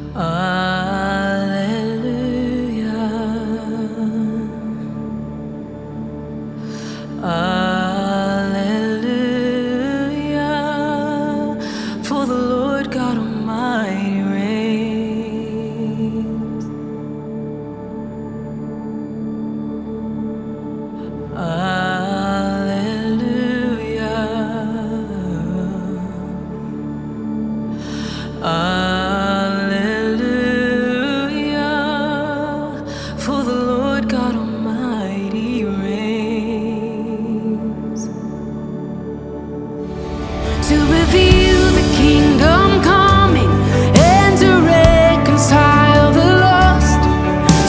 Alleluia, for the Lord God Almighty reigns. Alleluia, alleluia, for the Lord God Almighty reigns. To reveal the kingdom coming and to reconcile the lost,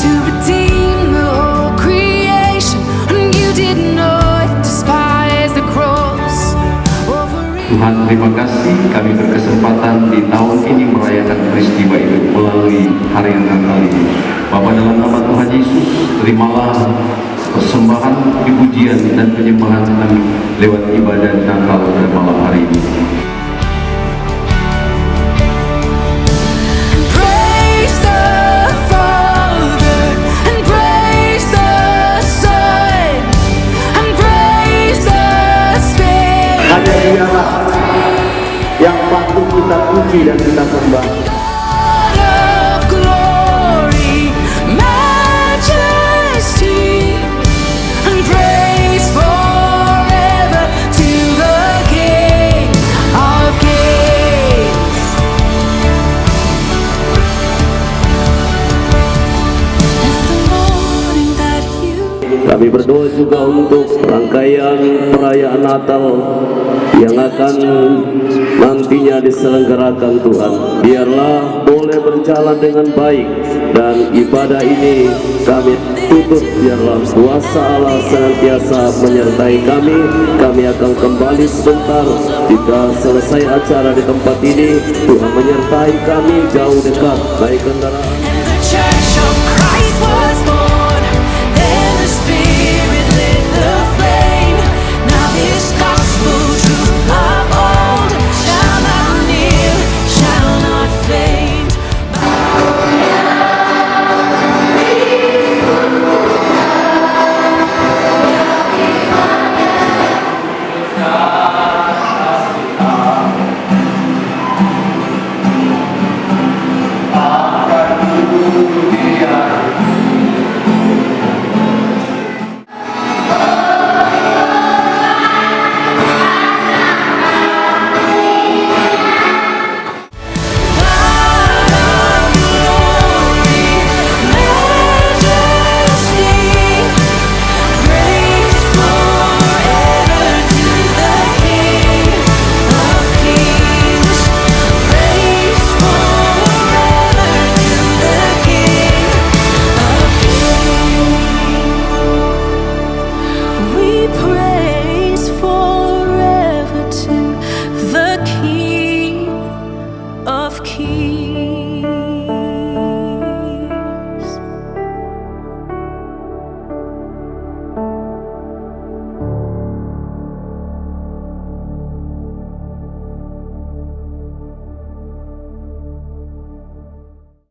to redeem the whole creation, and you didn't know it, despise the cross. Tuhan, terima kasih kami berkesempatan di tahun ini merayakan peristiwa itu melalui hari Natal ini. Bapa, dalam nama Tuhan Yesus, terimalah persembahan, pujian dan penyembahan kami lewat ibadah Natal pada malam hari ini. Praise the Father, and praise the Son, and praise the Spirit. Hanya Dialah yang patut kita puji dan kita sembah. God of glory, majesty, and praise forever to the King of Kings. And the morning that you Kami berdoa juga untuk rangkaian perayaan Natal yang akan nantinya diselenggarakan Tuhan. Biarlah boleh berjalan dengan baik, dan ibadah ini kami tutup. Biarlah kuasa Allah senantiasa menyertai kami. Kami akan kembali sebentar. Jika selesai acara di tempat ini, Tuhan menyertai kami jauh dekat. Naik kendaraan.